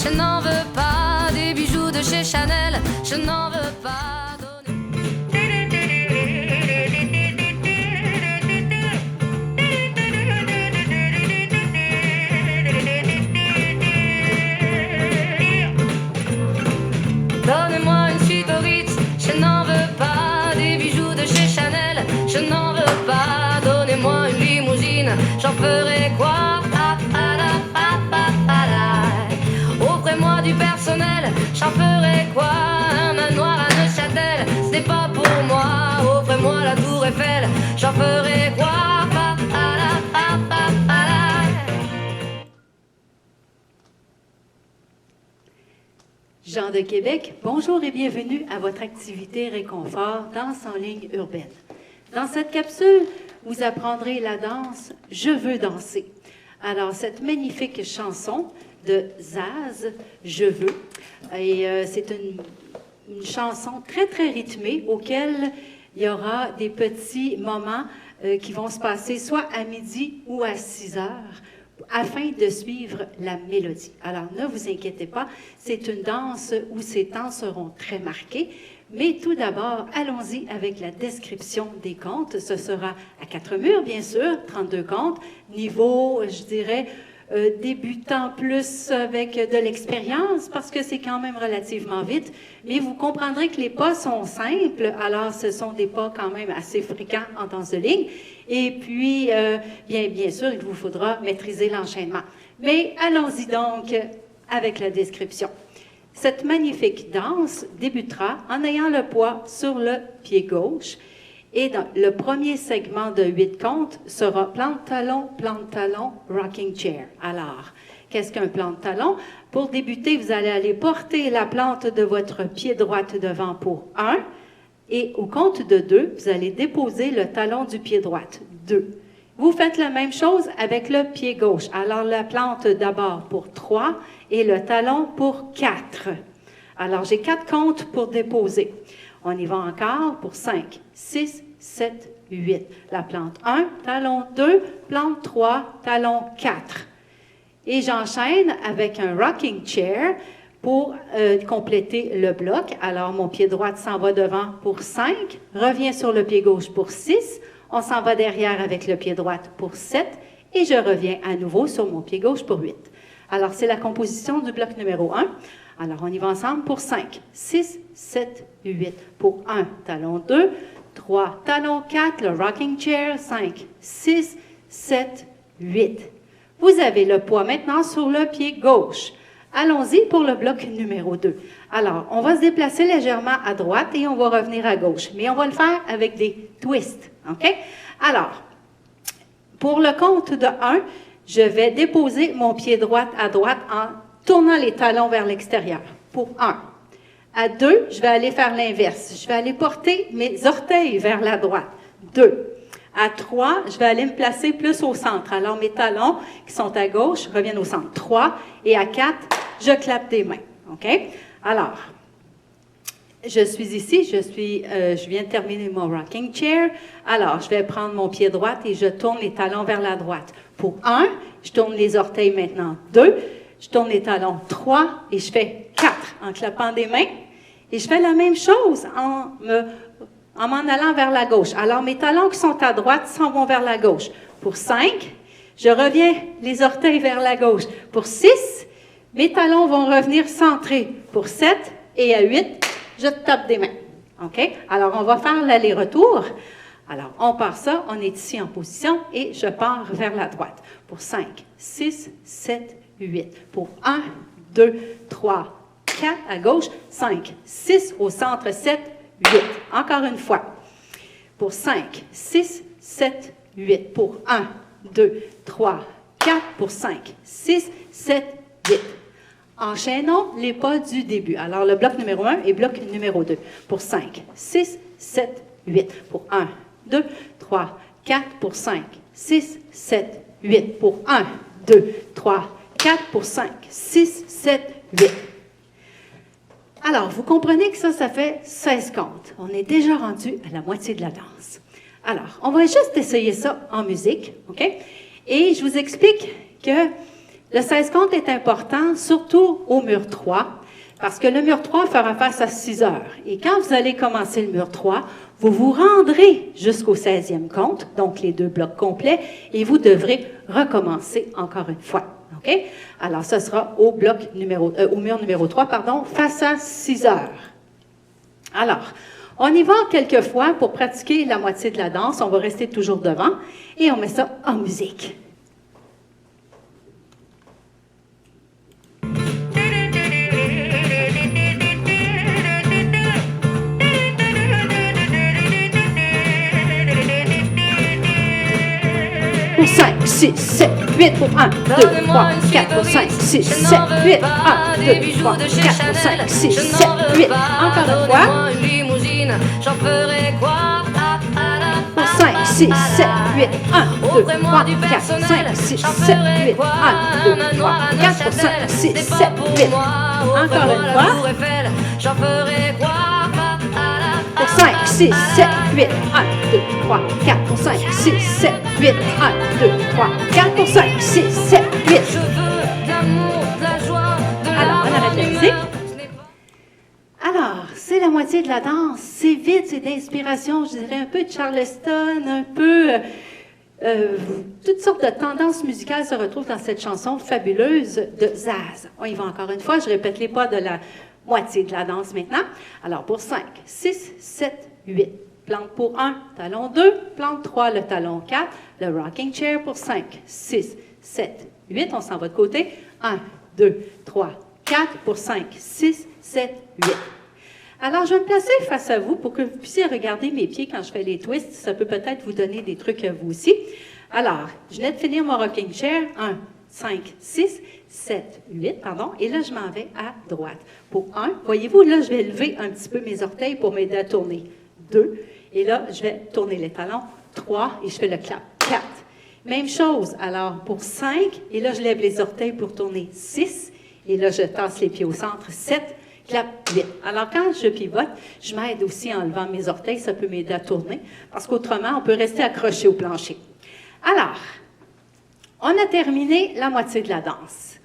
je n'en veux pas des bijoux de chez Chanel, je n'en veux pas donner. Donnez-moi une suite au Ritz, je n'en veux pas des bijoux de chez Chanel, je n'en veux pas. Donnez-moi une limousine, j'en ferai quoi? Offrez-moi du personnel, j'en ferai quoi? Un manoir à Neuchâtel, ce n'est pas pour moi. Offrez-moi la tour Eiffel, j'en ferai quoi? Jean de Québec, bonjour et bienvenue à votre activité Réconfort Danse en ligne urbaine. Dans cette capsule, vous apprendrez la danse « Je veux danser ». Alors, cette magnifique chanson de Zaz, « Je veux », et c'est une chanson très, très rythmée auquel il y aura des petits moments qui vont se passer soit à midi ou à 6 heures, afin de suivre la mélodie. Alors, ne vous inquiétez pas, c'est une danse où ces temps seront très marqués, mais tout d'abord, allons-y avec la description des contes. Ce sera à 4 murs, bien sûr, 32 contes, niveau, je dirais, débutant plus avec de l'expérience, parce que c'est quand même relativement vite, mais vous comprendrez que les pas sont simples, alors ce sont des pas quand même assez fréquents en danse de ligne, et puis, bien sûr, il vous faudra maîtriser l'enchaînement. Mais allons-y donc avec la description. Cette magnifique danse débutera en ayant le poids sur le pied gauche, et dans le premier segment de 8 comptes sera plante-talon, rocking chair. Alors, qu'est-ce qu'un plante-talon? Pour débuter, vous allez aller porter la plante de votre pied droit devant pour 1, et au compte de 2, vous allez déposer le talon du pied droit. 2. Vous faites la même chose avec le pied gauche. Alors, la plante d'abord pour 3 et le talon pour 4. Alors, j'ai 4 comptes pour déposer. On y va encore pour 5, 6, 7, 8. La plante 1, talon 2, plante 3, talon 4. Et j'enchaîne avec un rocking chair pour compléter le bloc. Alors, mon pied droit s'en va devant pour 5, revient sur le pied gauche pour 6, on s'en va derrière avec le pied droit pour 7, et je reviens à nouveau sur mon pied gauche pour 8. Alors, c'est la composition du bloc numéro 1. Alors, on y va ensemble pour 5, 6, 7, 8. Pour 1, talon 2, 3, talon 4, le rocking chair, 5, 6, 7, 8. Vous avez le poids maintenant sur le pied gauche. Allons-y pour le bloc numéro 2. Alors, on va se déplacer légèrement à droite et on va revenir à gauche. Mais on va le faire avec des twists. OK? Alors, pour le compte de 1, je vais déposer mon pied droit à droite en tournant les talons vers l'extérieur. Pour 1. À 2, je vais aller faire l'inverse. Je vais aller porter mes orteils vers la droite. 2. À 3, je vais aller me placer plus au centre. Alors, mes talons qui sont à gauche reviennent au centre. 3. Et à 4, je clappe des mains. OK? Alors, je suis ici, je viens de terminer mon rocking chair. Alors, je vais prendre mon pied droit et je tourne les talons vers la droite. Pour 1, je tourne les orteils maintenant. 2, je tourne les talons. 3, et je fais 4 en clappant des mains. Et je fais la même chose en m'en allant vers la gauche. Alors, mes talons qui sont à droite s'en vont vers la gauche. Pour 5, je reviens les orteils vers la gauche. Pour 6, mes talons vont revenir centrés. Pour 7 et à 8, je tape des mains. OK? Alors, on va faire l'aller-retour. Alors, on part ça, on est ici en position et je pars vers la droite. Pour 5, 6, 7, 8. Pour 1, 2, 3, 4 à gauche, 5, 6 au centre, 7, 8. Encore une fois. Pour 5, 6, 7, 8. Pour 1, 2, 3, 4. Pour 5, 6, 7, 8. Enchaînons les pas du début. Alors, le bloc numéro 1 et bloc numéro 2. Pour 5, 6, 7, 8. Pour 1, 2, 3, 4. Pour 5, 6, 7, 8. Pour 1, 2, 3, 4. Pour 5, 6, 7, 8. Alors, vous comprenez que ça fait 16 comptes. On est déjà rendu à la moitié de la danse. Alors, on va juste essayer ça en musique, OK? Et je vous explique que Le 16 compte est important, surtout au mur 3, parce que le mur 3 fera face à 6 heures. Et quand vous allez commencer le mur 3, vous vous rendrez jusqu'au 16e compte, donc les 2 blocs complets, et vous devrez recommencer encore une fois. OK? Alors, ce sera au mur numéro 3, face à 6 heures. Alors, on y va quelques fois pour pratiquer la moitié de la danse. On va rester toujours devant et on met ça en musique. Pour 5, 6, 7, 8, pour 1, 2, 3, 4, pour 5, 6, 7, 8, 1, 2, 3, 4, pour 5, 6, 7, 8, encore une fois. J'en ferai quoi? Pour 5, 6, 7, 8, 1, 2, 3, 4, 5, 6, 7, 8, 1, 2, 3, 4, pour 5, 6, 7, 8. Encore une fois. J'en ferai quoi? Pour 5, 6, 7, 8, 1, 2, 3, 4, pour 5, 6, 7, 8, 1, 2, 3, 4, pour 5, 6, 7, 8. Je veux de l'amour, de la joie, de Alors, on arrête la musique. humeur. Alors, c'est la moitié de la danse. C'est vite, c'est d'inspiration, je dirais un peu de Charleston, un peu... toutes sortes de tendances musicales se retrouvent dans cette chanson fabuleuse de Zaz. On y va encore une fois, je répète les pas de la moitié de la danse maintenant. Alors, pour 5, 6, 7, 8. Plante pour 1, talon 2, plante 3, le talon 4, le rocking chair pour 5, 6, 7, 8. On s'en va de côté. 1, 2, 3, 4 pour 5, 6, 7, 8. Alors, je vais me placer face à vous pour que vous puissiez regarder mes pieds quand je fais les twists. Ça peut peut-être vous donner des trucs à vous aussi. Alors, je viens de finir mon rocking chair. 1, 5, 6, 7, 8, pardon. Et là, je m'en vais à droite. Pour 1, voyez-vous, là, je vais lever un petit peu mes orteils pour m'aider à tourner. 2, et là, je vais tourner les talons. 3, et je fais le clap. 4. Même chose. Alors, pour 5, et là, je lève les orteils pour tourner. 6, et là, je tasse les pieds au centre. 7, clap, 8. Alors, quand je pivote, je m'aide aussi en levant mes orteils. Ça peut m'aider à tourner, parce qu'autrement, on peut rester accroché au plancher. Alors, on a terminé la moitié de la danse.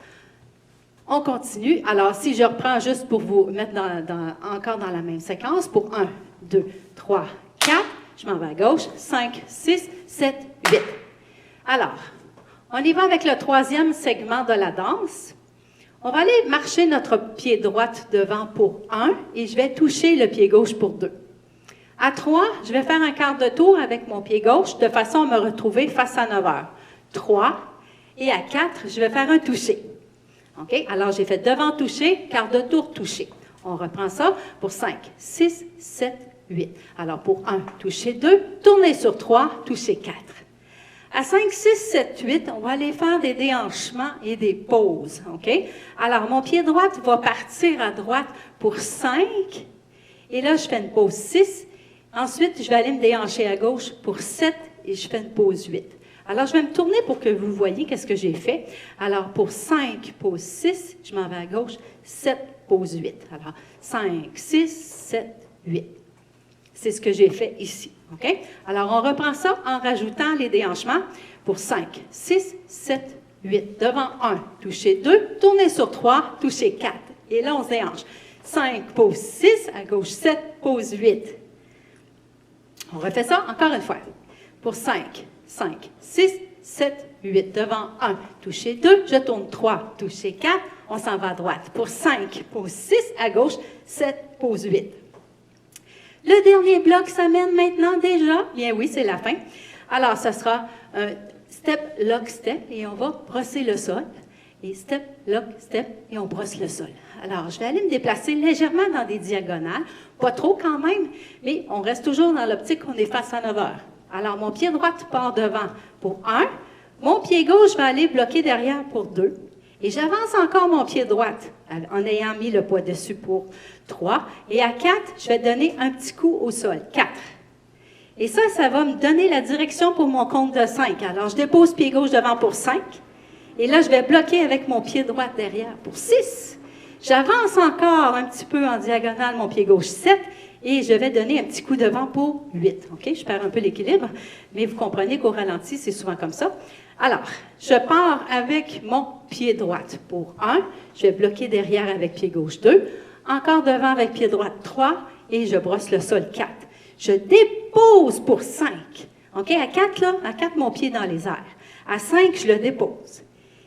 On continue. Alors, si je reprends juste pour vous mettre encore dans la même séquence, pour 1, 2, 3, 4, je m'en vais à gauche, 5, 6, 7, 8. Alors, on y va avec le troisième segment de la danse. On va aller marcher notre pied droit devant pour 1 et je vais toucher le pied gauche pour 2. À 3, je vais faire un quart de tour avec mon pied gauche de façon à me retrouver face à 9 heures. 3 et à 4, je vais faire un toucher. OK? Alors, j'ai fait devant toucher, quart de tour toucher. On reprend ça pour 5, 6, 7, 8. Alors, pour 1, toucher 2, tourner sur 3, toucher 4. À 5, 6, 7, 8, on va aller faire des déhanchements et des pauses. OK? Alors, mon pied droit va partir à droite pour 5. Et là, je fais une pause 6. Ensuite, je vais aller me déhancher à gauche pour 7 et je fais une pause 8. Alors, je vais me tourner pour que vous voyez qu'est-ce que j'ai fait. Alors, pour 5, pause 6, je m'en vais à gauche, 7, pause 8. Alors, 5, 6, 7, 8. C'est ce que j'ai fait ici. OK? Alors, on reprend ça en rajoutant les déhanchements pour 5, 6, 7, 8. Devant 1, toucher 2, tourner sur 3, toucher 4. Et là, on se déhanche. 5, pause 6, à gauche 7, pause 8. On refait ça encore une fois. Pour 5, 5, 6, 7, 8. Devant 1, toucher 2, je tourne 3, toucher 4, on s'en va à droite. Pour 5, pause 6, à gauche, 7, pause 8. Le dernier bloc s'amène maintenant déjà. Bien oui, c'est la fin. Alors, ce sera un step, lock, step, et on va brosser le sol. Et step, lock, step, et on brosse le sol. Alors, je vais aller me déplacer légèrement dans des diagonales. Pas trop quand même, mais on reste toujours dans l'optique qu'on est face à 9 heures. Alors, mon pied droit part devant pour 1. Mon pied gauche va aller bloquer derrière pour 2. Et j'avance encore mon pied droit en ayant mis le poids dessus pour 3. Et à 4, je vais donner un petit coup au sol. 4. Et ça va me donner la direction pour mon compte de 5. Alors, je dépose pied gauche devant pour 5. Et là, je vais bloquer avec mon pied droit derrière pour 6. J'avance encore un petit peu en diagonale mon pied gauche 7. Et je vais donner un petit coup de vent pour 8. OK? Je perds un peu l'équilibre, mais vous comprenez qu'au ralenti, c'est souvent comme ça. Alors, je pars avec mon pied droit pour 1. Je vais bloquer derrière avec pied gauche 2. Encore devant avec pied droit 3. Et je brosse le sol 4. Je dépose pour 5. OK? À 4, là, à 4, mon pied dans les airs. À 5, je le dépose.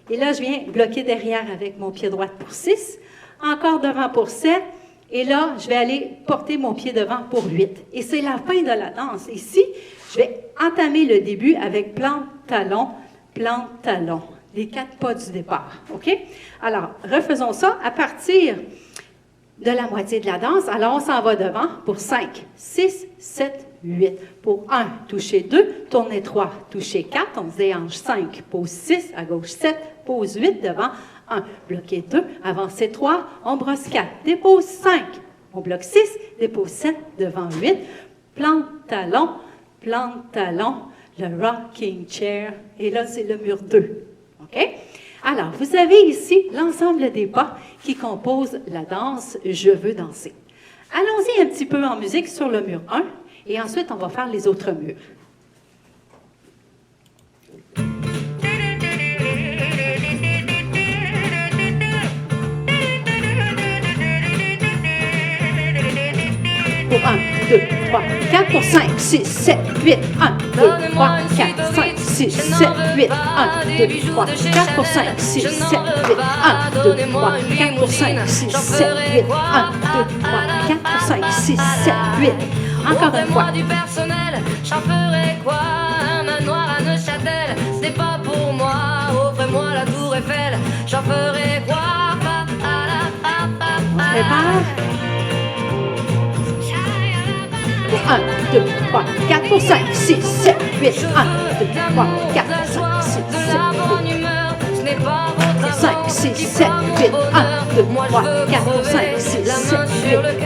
Et là, je viens bloquer derrière avec mon pied droit pour 6. Encore devant pour 7. Et là, je vais aller porter mon pied devant pour 8. Et c'est la fin de la danse. Ici, je vais entamer le début avec plante-talon, plante-talon. Les 4 pas du départ. OK? Alors, refaisons ça à partir de la moitié de la danse. Alors, on s'en va devant pour 5, 6, 7, 8. Pour 1, toucher 2, tourner 3, toucher 4. On se déhanche 5, pose 6, à gauche 7, pose 8 devant 1. Bloquer 2, avancer 3, on brosse 4. Dépose 5, on bloque 6, dépose 7 devant 8. Plante-talon, plante-talon, le rocking chair. Et là, c'est le mur 2. OK? Alors, vous avez ici l'ensemble des pas qui composent la danse « Je veux danser ». Allons-y un petit peu en musique sur le mur 1 et ensuite on va faire les autres murs. Pour 1, 2, 3, 4, pour 5, 6, 7, 8, 1, 2, 3, 4, 5, 6, 7, 8, 1, 2, 3, 4, pour 5, 6, 7, 8, 1, 2, 3, 4, pour 5, 6, 7, 8, 1, 2, 3, 4, pour 5, 6, 7, 8. Encore une fois. Du personnel, j'en ferai quoi? Un manoir à Neuchâtel, c'est pas pour moi. Offrez-moi la tour Eiffel, j'en ferai quoi? On se prépare. Pour 1, 2, 3, 4, pour 5, 6, 7, 8, 1, 2, 3, 4, 5, 6, 7, 8. 5, 6, 7, 8, 1, 2, 3, 4, 5, 6, 7, 8, 1, 2, 3,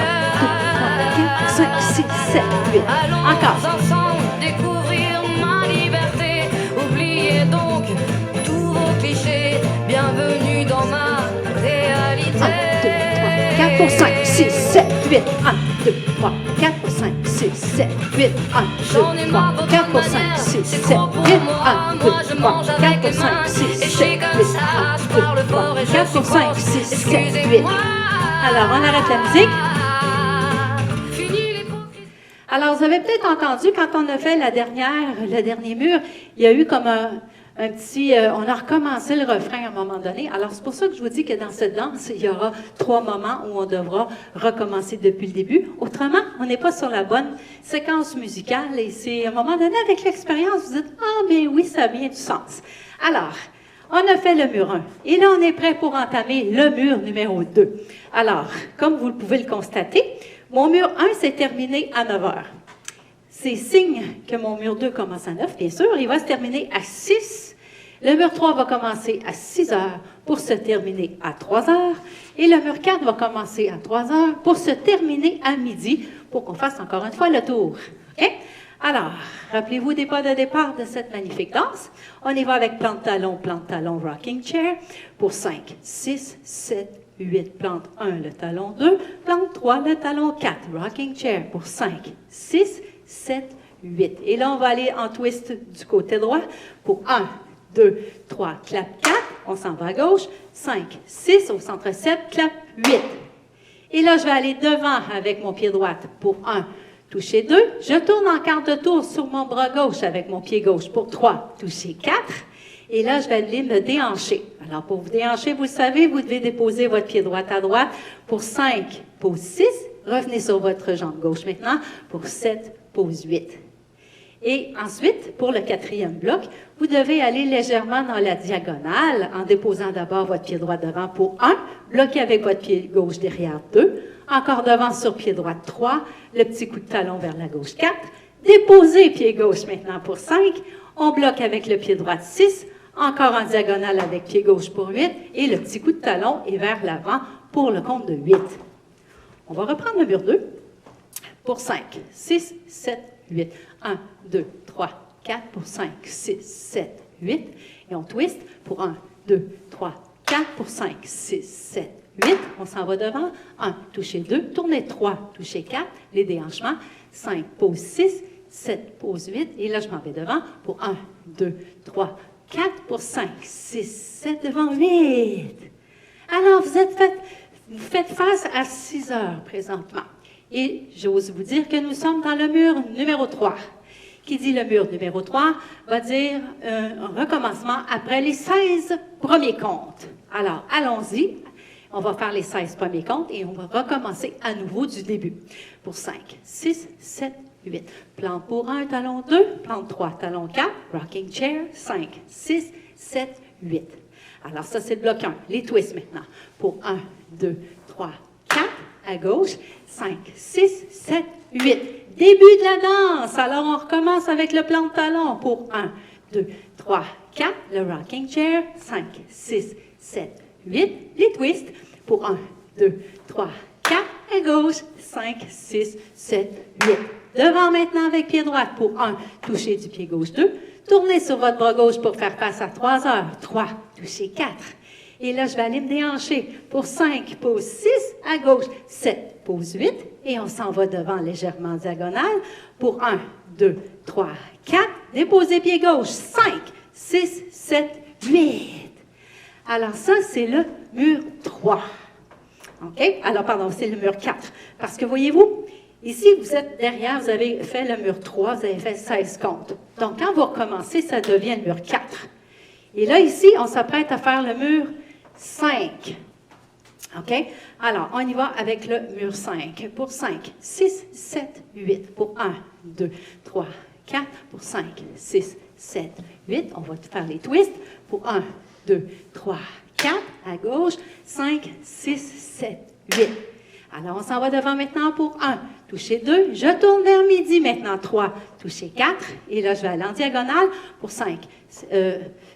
4, 5, 6, 7, 8. Encore. Ensemble, découvrir ma liberté. Oubliez donc tous vos clichés. Bienvenue dans ma réalité. 1, 2, 3, 4 pour 5, 6, 7, 8. 1, 2, 3, 4 pour 5, 6, 7, 8. 1, 2, 3, 4 pour 5, 6, 7, 8. 1, 2, 3, 4 pour 5, 6, 7, 8. 1, 2, 3, 4 pour 5, 6, 7, 8. Alors, on arrête la musique. Alors, vous avez peut-être entendu, quand on a fait le dernier mur, il y a eu comme un petit... on a recommencé le refrain à un moment donné. Alors, c'est pour ça que je vous dis que dans cette danse, il y aura 3 moments où on devra recommencer depuis le début. Autrement, on n'est pas sur la bonne séquence musicale et c'est à un moment donné, avec l'expérience, vous dites « Ah, mais oui, ça a bien du sens. » Alors, on a fait le mur 1 et là, on est prêt pour entamer le mur numéro 2. Alors, comme vous pouvez le constater, mon mur 1 s'est terminé à 9 heures. C'est signe que mon mur 2 commence à 9, bien sûr. Il va se terminer à 6. Le mur 3 va commencer à 6 heures pour se terminer à 3 heures. Et le mur 4 va commencer à 3 heures pour se terminer à midi pour qu'on fasse encore une fois le tour. OK? Alors, rappelez-vous des pas de départ de cette magnifique danse. On y va avec plante-talon, rocking chair pour 5, 6, 7, 8. Plante 1, le talon 2. Plante 3, le talon 4. Rocking chair pour 5, 6, 7, 8. Et là, on va aller en twist du côté droit pour 1, 2, 3, clap 4. On s'en va à gauche. 5, 6, au centre 7, clap 8. Et là, je vais aller devant avec mon pied droit pour 1, toucher 2. Je tourne en quart de tour sur mon bras gauche avec mon pied gauche pour 3, toucher 4. Et là, je vais aller me déhancher. Alors, pour vous déhancher, vous le savez, vous devez déposer votre pied droit à droite. Pour 5, pose 6. Revenez sur votre jambe gauche maintenant. Pour 7, pose 8. Et ensuite, pour le 4e bloc, vous devez aller légèrement dans la diagonale en déposant d'abord votre pied droit devant pour 1. Bloquez avec votre pied gauche derrière 2. Encore devant sur pied droit 3. Le petit coup de talon vers la gauche 4. Déposez pied gauche maintenant pour 5. On bloque avec le pied droit 6. Encore en diagonale avec pied gauche pour 8. Et le petit coup de talon est vers l'avant pour le compte de 8. On va reprendre le mur 2 pour 5, 6, 7, 8. 1, 2, 3, 4 pour 5, 6, 7, 8. Et on twist pour 1, 2, 3, 4 pour 5, 6, 7, 8, on s'en va devant. 1, toucher 2, tournez 3, toucher 4, les déhanchements. 5, pose 6, 7, pose 8, et là, je m'en vais devant pour 1, 2, 3, 4, pour 5, 6, 7, devant 8. Alors, vous faites face à 6 heures présentement. Et j'ose vous dire que nous sommes dans le mur numéro 3. Qui dit le mur numéro 3 va dire un recommencement après les 16 premiers comptes. Alors, allons-y. On va faire les 16 premiers comptes et on va recommencer à nouveau du début. Pour 5, 6, 7, 8. Plante pour 1, talon 2. Plante 3, talon 4. Rocking chair, 5, 6, 7, 8. Alors, ça, c'est le bloc 1. Les twists maintenant. Pour 1, 2, 3, 4. À gauche. 5, 6, 7, 8. Début de la danse. Alors, on recommence avec le plan de talon pour 1, 2, 3, 4. Le rocking chair. 5, 6, 7, 8. Les twists pour 1, 2, 3, 4. À gauche. 5, 6, 7, 8. Devant maintenant avec pied droit pour 1. Toucher du pied gauche 2. Tournez sur votre bras gauche pour faire face à 3 heures. 3. Toucher 4. Et là, je vais aller me déhancher. Pour 5, pose 6 à gauche. 7, pose 8. Et on s'en va devant légèrement en diagonale. Pour 1, 2, 3, 4. Déposez pied gauche. 5, 6, 7, 8. Alors ça, c'est le mur 3. OK? Alors, pardon, c'est le mur 4. Parce que, voyez-vous, ici, vous êtes derrière, vous avez fait le mur 3, vous avez fait 16 comptes. Donc, quand vous recommencez, ça devient le mur 4. Et là, ici, on s'apprête à faire le mur 5. OK? Alors, on y va avec le mur 5. Pour 5, 6, 7, 8. Pour 1, 2, 3, 4. Pour 5, 6, 7, 8. On va faire les twists. Pour 1, 2, 3, 4. À gauche. 5, 6, 7, 8. Alors, on s'en va devant maintenant pour 1. Toucher 2. Je tourne vers midi maintenant. 3. Toucher 4. Et là, je vais aller en diagonale pour 5.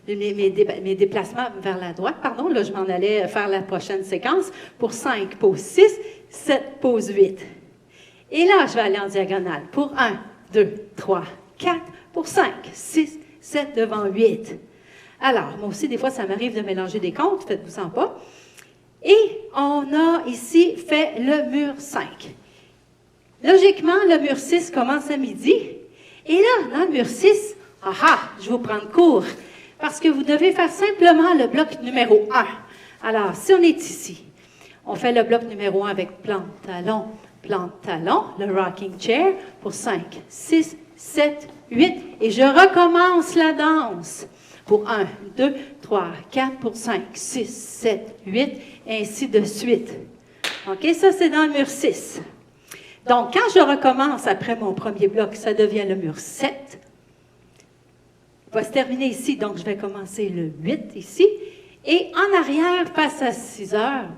Mes déplacements vers la droite, pardon. Là, je m'en allais faire la prochaine séquence. Pour 5, pose 6. 7, pose 8. Et là, je vais aller en diagonale pour 1, 2, 3, 4. Pour 5, 6, 7 devant 8. Alors, moi aussi, des fois, ça m'arrive de mélanger des comptes. Faites-vous-en pas. Et on a ici fait le mur 5. Logiquement, le mur 6 commence à midi. Et là, dans le mur 6, je vous prends le cours. Parce que vous devez faire simplement le bloc numéro 1. Alors, si on est ici, on fait le bloc numéro 1 avec plante, talon, le rocking chair pour 5, 6, 7, 8. Et je recommence la danse. Pour 1, 2, 3, 4, pour 5, 6, 7, 8, ainsi de suite. OK, ça, c'est dans le mur 6. Donc, quand je recommence après mon premier bloc, ça devient le mur 7. Il va se terminer ici, donc je vais commencer le 8 ici. Et en arrière, face à 6 heures,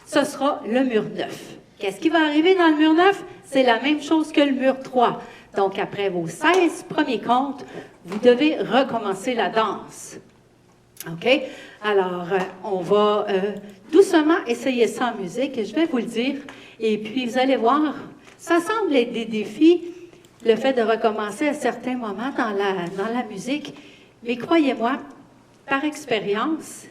ce sera le mur 9. Qu'est-ce qui va arriver dans le mur 9? C'est la même chose que le mur 3. Donc, après vos 16 premiers comptes, vous devez recommencer la danse. OK? Alors, on va doucement essayer ça en musique et je vais vous le dire. Et puis, vous allez voir, ça semble être des défis, le fait de recommencer à certains moments dans la musique. Mais croyez-moi, par expérience,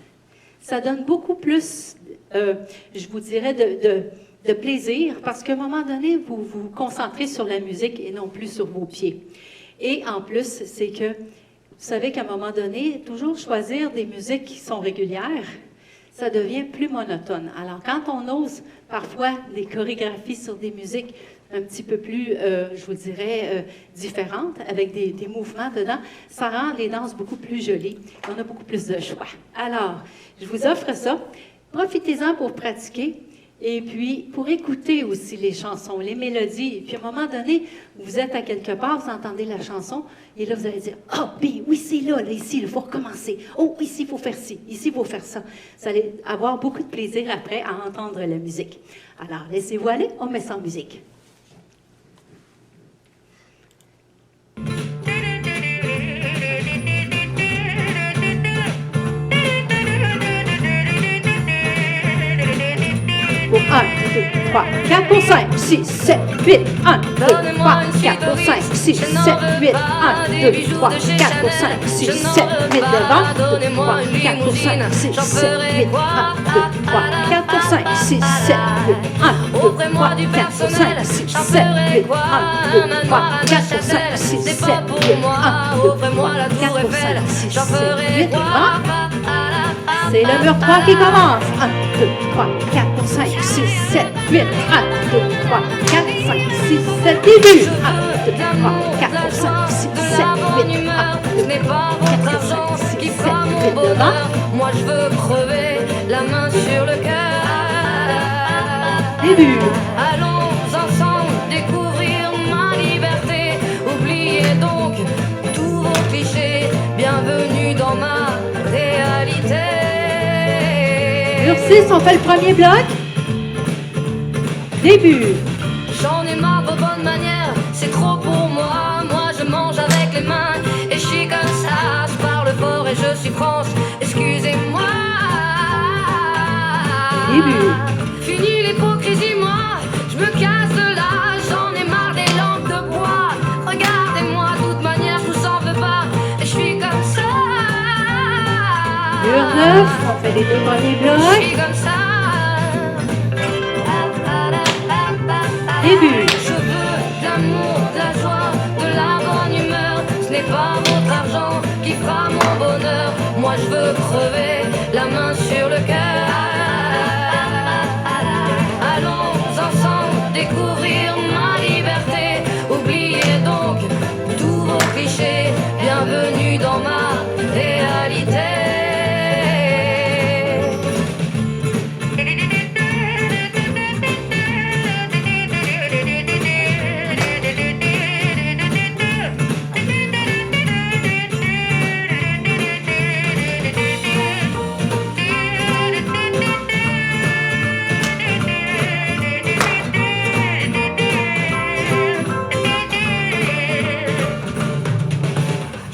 ça donne beaucoup plus, je vous dirais, de plaisir parce qu'à un moment donné, vous vous concentrez sur la musique et non plus sur vos pieds. Et en plus, c'est que, vous savez qu'à un moment donné, toujours choisir des musiques qui sont régulières, ça devient plus monotone. Alors, quand on ose parfois des chorégraphies sur des musiques un petit peu plus, je vous dirais, différentes, avec des mouvements dedans, ça rend les danses beaucoup plus jolies. On a beaucoup plus de choix. Alors, je vous offre ça. Profitez-en pour pratiquer. Et puis, pour écouter aussi les chansons, les mélodies. Et puis, à un moment donné, vous êtes à quelque part, vous entendez la chanson, et là, vous allez dire, « Ah, puis, oui, c'est là, ici, il faut recommencer. Oh, ici, il faut faire ci, ici, il faut faire ça. » Vous allez avoir beaucoup de plaisir après à entendre la musique. Alors, laissez-vous aller, on met ça en musique. Pour 1, 2, 3, 4 pour 5, 6, 7, 8, 1, 2, 3, 4 pour 5, 6, 7, 8, 1, 2, 3, 4 pour 5, 6, 7, 8 devant, 2, 3, 4 pour 5, 6, 7, 8, 1, 2, 3, 4 pour 5, 6, 7, 8, 1, 2, 3, 4 pour 5, 6, 7, 8, 1, 2, 3, 4 pour 5, 6, 7, 8, 1, 2, 3, 4 pour 5, 6, 7, 8 devant. C'est le mur 3 qui commence. 1, 2, 3, 4 pour 5, 6, 7, 8. 1, 2, 3, 4, 5, 6, 7. Début. 1, 2, 3, 4 pour 5, 6, 7, 8. 1, 2, 3, 4, 5, 6, 7, 8 devant. Moi je veux crever la main sur le cœur. Début. Allons ensemble découvrir ma liberté. Oubliez donc tous vos clichés. Bienvenue dans ma réalité. Mur 6, on fait le premier bloc. Début. J'en ai marre de vos bonnes manières, c'est trop pour moi. Moi je mange avec les mains et je suis comme ça. Je parle fort et je suis France, excusez-moi. Début. Fini l'hypocrisie, moi, je me casse de là. J'en ai marre des lampes de bois. Regardez-moi, de toute manière, je vous en veux pas. Et je suis comme ça. Mur 9, on fait les deux premiers Je blocs. suis comme ça. Début. Je veux de l'amour, de la joie, de la bonne humeur. Ce n'est pas votre argent qui fera mon bonheur. Moi je veux crever la main sur le cœur. Allons ensemble découvrir ma liberté. Oubliez donc tous vos clichés. Bienvenue dans ma réalité.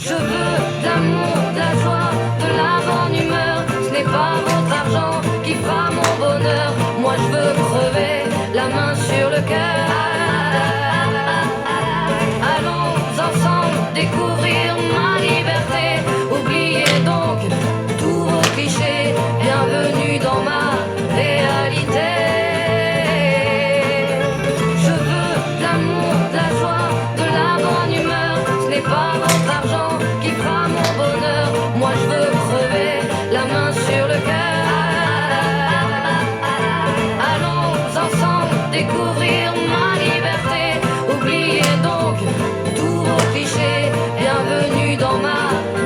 Je veux de l'amour, de la joie, de la bonne humeur. Ce n'est pas votre argent qui fera mon bonheur. Moi je veux crever la main sur le cœur. Allons ensemble découvrir ma liberté. Oubliez donc tous vos clichés. Bienvenue dans ma réalité. Je veux de l'amour, de la joie, de la bonne humeur. Ce n'est pas votre argent qui fera mon bonheur. Moi je veux crever la main sur le cœur. Allons ensemble découvrir ma liberté. Oubliez donc tous vos clichés. Bienvenue dans ma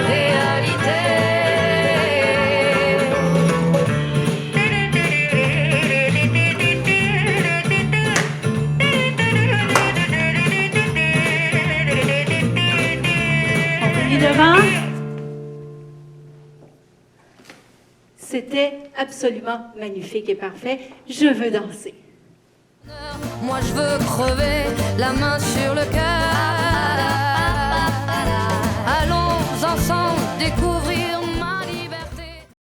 réalité. On finit devant. C'était absolument magnifique et parfait. Je veux danser. Moi je veux crever la main sur le cœur.